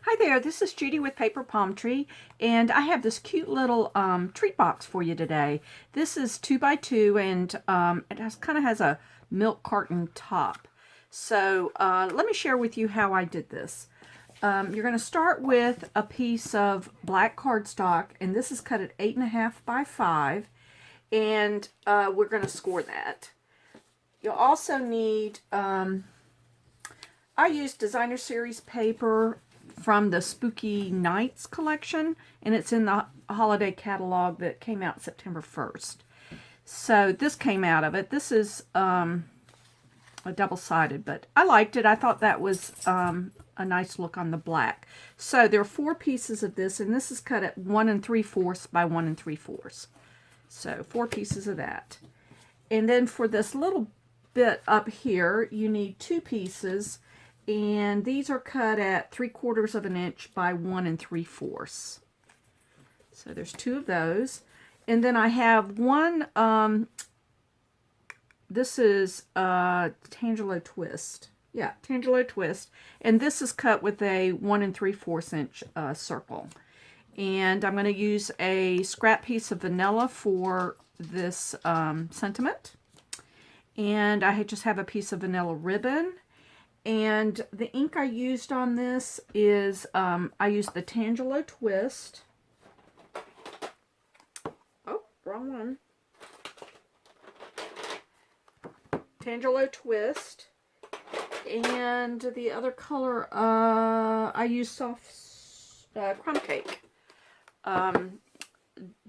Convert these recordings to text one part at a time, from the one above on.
Hi there, this is Judy with Paper Palm Tree, and I have this cute little treat box for you today. This is 2x2, and kind of has a milk carton top. So let me share with you how I did this. You're going to start with a piece of black cardstock, and this is cut at 8.5 by 5, and we're going to score that. You'll also need, I used Designer Series paper from the Spooky Nights collection, and it's in the holiday catalog that came out September 1st. So this came out of it. This is a double-sided, but I liked it. I thought that was a nice look on the black. So there are 4 pieces of this, and this is cut at 1 3/4 by 1 3/4. So 4 pieces of that. And then for this little bit up here, you need 2 pieces, and these are cut at 3/4 of an inch by 1 3/4. So there's 2 of those. And then I have one, this is Tangelo Twist. Yeah, Tangelo Twist. And this is cut with a 1 3/4 inch circle. And I'm going to use a scrap piece of vanilla for this sentiment. And I just have a piece of vanilla ribbon. And the ink I used on this is, I used the Tangelo Twist. Oh, wrong one. Tangelo Twist. And the other color, I used soft crumb cake.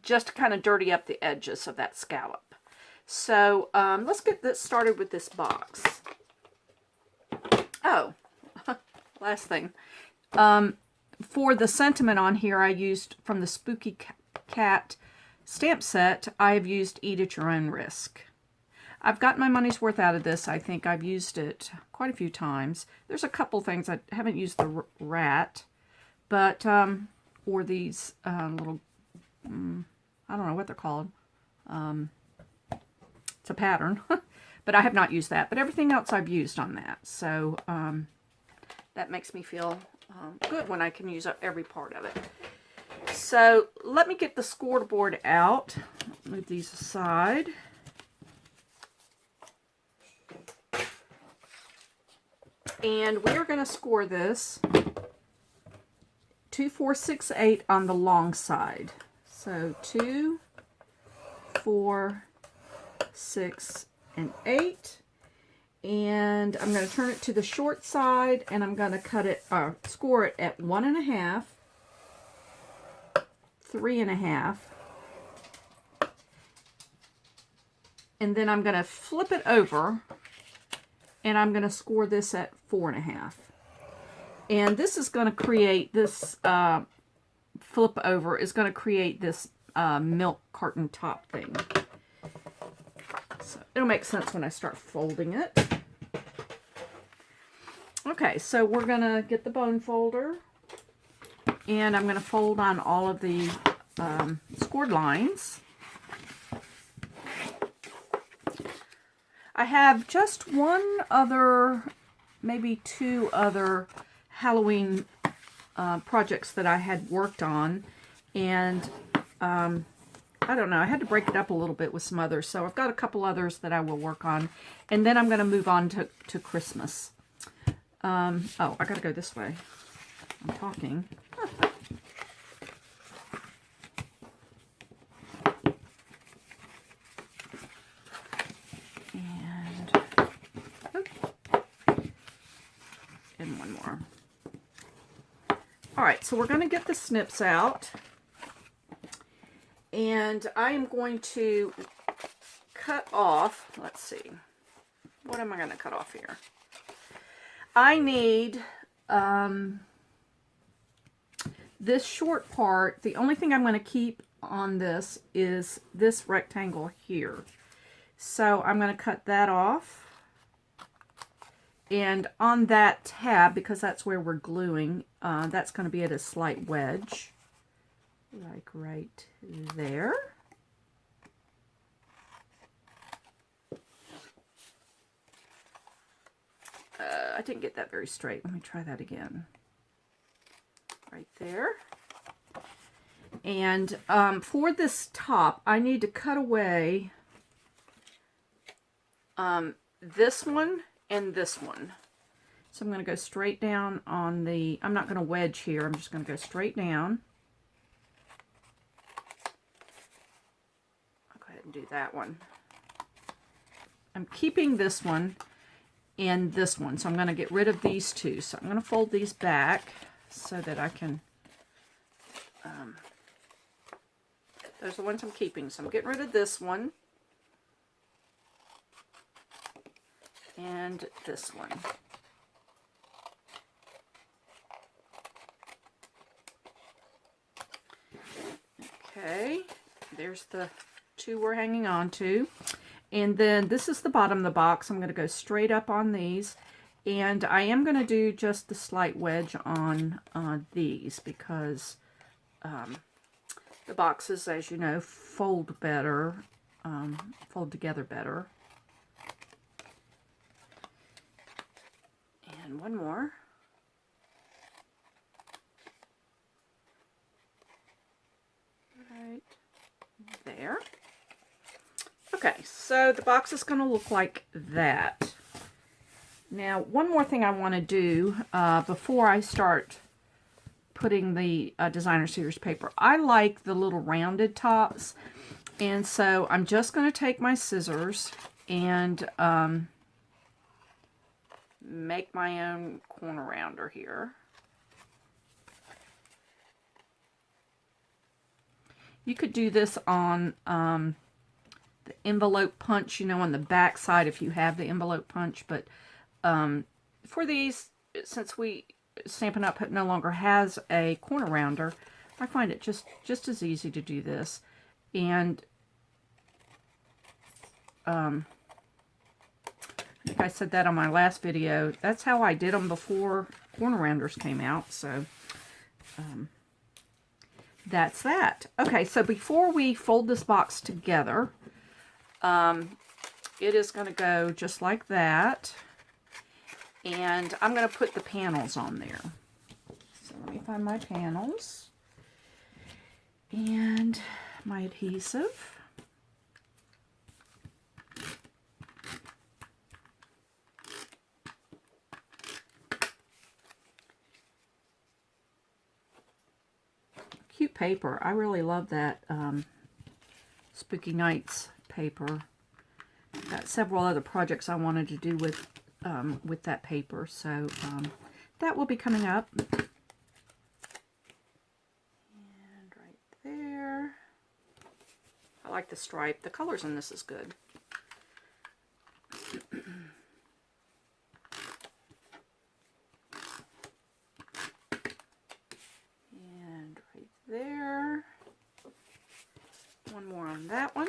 Just to kind of dirty up the edges of that scallop. So, let's get this started with this box. Oh, last thing. For the sentiment on here, I used from the Spooky Cat stamp set, I have used Eat at Your Own Risk. I've gotten my money's worth out of this. I think I've used it quite a few times. There's a couple things. I haven't used the rat, but, or these little, I don't know what they're called. It's a pattern. But I have not used that. But everything else I've used on that. So that makes me feel good when I can use up every part of it. So let me get the scoreboard out. Move these aside. And we are going to score this 2, 4, 6, 8 on the long side. So 2, 4, 6, and 8, and I'm going to turn it to the short side, and I'm going to cut it, score it at 1.5, 3.5, and then I'm going to flip it over, and I'm going to score this at 4.5. And this is going to create this flip over is going to create this milk carton top thing. So it'll make sense when I start folding it. Okay, so we're going to get the bone folder, and I'm going to fold on all of the scored lines. I have just one other, maybe 2 other Halloween projects that I had worked on, and I don't know, I had to break it up a little bit with some others, so I've got a couple others that I will work on, and then I'm going to move on to Christmas. Oh, I got to go this way. I'm talking. And one more. All right, so we're going to get the snips out. And I am going to cut off, let's see, what am I going to cut off here? I need this short part. The only thing I'm going to keep on this is this rectangle here. So I'm going to cut that off. And on that tab, because that's where we're gluing, that's going to be at a slight wedge. Like right there. I didn't get that very straight. Let me try that again. there. And for this top, I need to cut away this one and this one. So I'm going to go straight down on the, I'm not going to wedge here, I'm just going to go straight down. I'll go ahead and do that one. I'm keeping this one and this one, so I'm going to get rid of these two. So I'm going to fold these back so that I can, those are the ones I'm keeping. So I'm getting rid of this one and this one. Okay, there's the two we're hanging on to. And then this is the bottom of the box. I'm going to go straight up on these. And I am going to do just the slight wedge on these because the boxes, as you know, fold better, fold together better. And one more. Right there. Okay, so the box is going to look like that. Now, one more thing I want to do before I start putting the designer series paper. I like the little rounded tops, and so I'm just going to take my scissors and make my own corner rounder here. You could do this on the envelope punch, you know, on the back side if you have the envelope punch, but for these, since Stampin' Up! No longer has a corner rounder, I find it just as easy to do this. And I think I said that on my last video. That's how I did them before corner rounders came out, so that's that. Okay, so before we fold this box together, it is going to go just like that. And I'm going to put the panels on there. So let me find my panels and my adhesive. Cute paper. I really love that Spooky Nights paper. I've got several other projects I wanted to do with that paper, so that will be coming up. And right there. I like the stripe. The colors in this is good. And right there. One more on that one.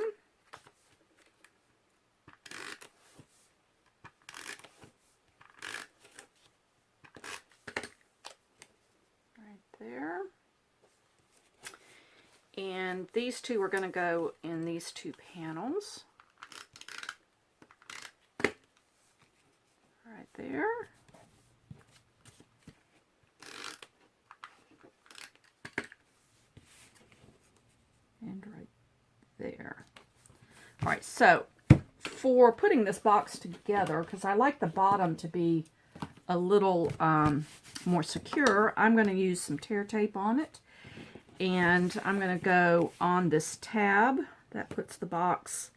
There. And these two are going to go in these two panels. Right there. And right there. Alright, so for putting this box together, because I like the bottom to be a little more secure, I'm going to use some tear tape on it, and I'm going to go on this tab that puts the box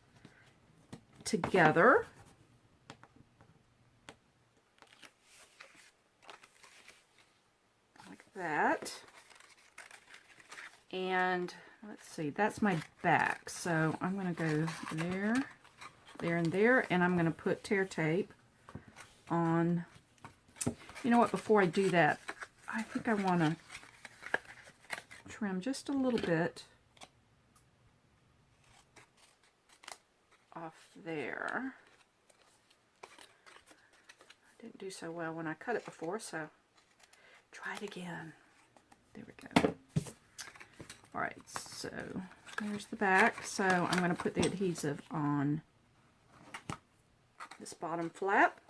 together. Like that. And let's see, that's my back, so I'm going to go there, there, and there, and I'm going to put tear tape on. You know what, before I do that, I think I want to trim just a little bit off there. I didn't do so well when I cut it before, so try it again. There we go. Alright, so there's the back. So I'm going to put the adhesive on this bottom flap.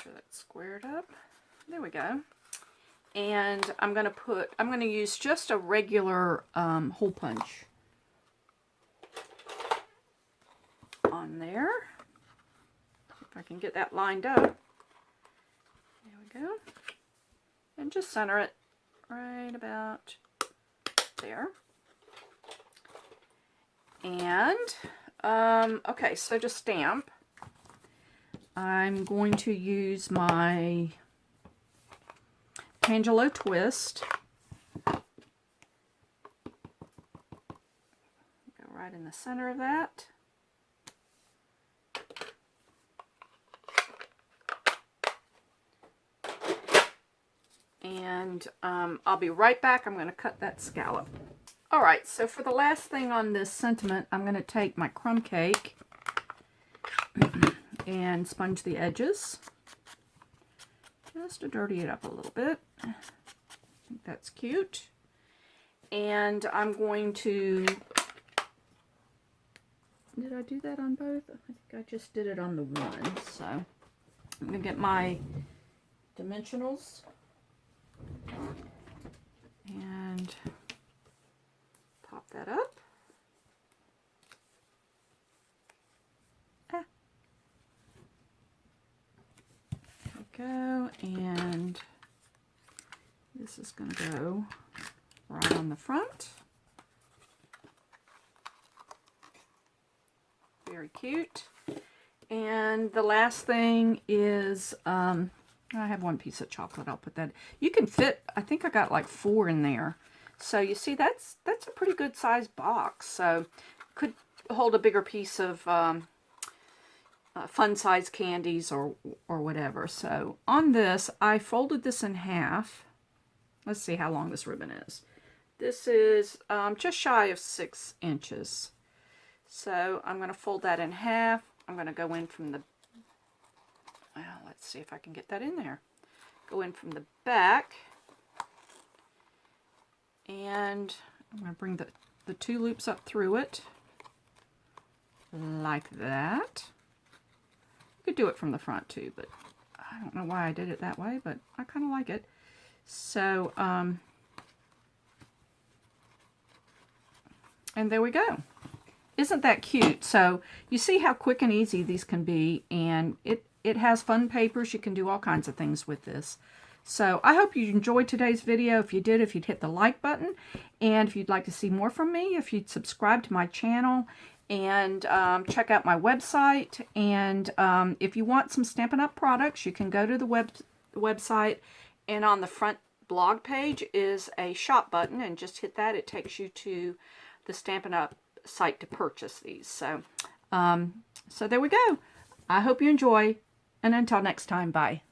sure that's squared up. There we go. And I'm going to use just a regular hole punch on there. If I can get that lined up. There we go. And just center it right about there. And, okay, so to stamp, I'm going to use my Angelo twist. Go right in the center of that. And I'll be right back. I'm going to cut that scallop. Alright, so for the last thing on this sentiment, I'm going to take my crumb cake and sponge the edges. Just to dirty it up a little bit. I think that's cute. And I'm going to... Did I do that on both? I think I just did it on the one. So I'm going to get my dimensionals and pop that up. Go, and this is going to go right on the front. Very cute. And the last thing is, I have one piece of chocolate. I'll put that. You can fit, I think I got like 4 in there. So you see, that's a pretty good sized box. So could hold a bigger piece of fun size candies or whatever. So on this, I folded this in half. Let's see how long this ribbon is. This is just shy of 6 inches. So I'm going to fold that in half. I'm going to go in from the, well, let's see if I can get that in there. Go in from the back. And I'm going to bring the 2 loops up through it. Like that. You could do it from the front too, but I don't know why I did it that way, but I kind of like it. So, and there we go. Isn't that cute? So you see how quick and easy these can be, and it has fun papers. You can do all kinds of things with this. So I hope you enjoyed today's video. If you did, if you'd hit the like button, and if you'd like to see more from me, if you'd subscribe to my channel, and check out my website. And if you want some Stampin' Up! Products, you can go to the website, and on the front blog page is a shop button, and just hit that. It takes you to the Stampin' Up! Site to purchase these. So, so there we go. I hope you enjoy, and until next time, bye.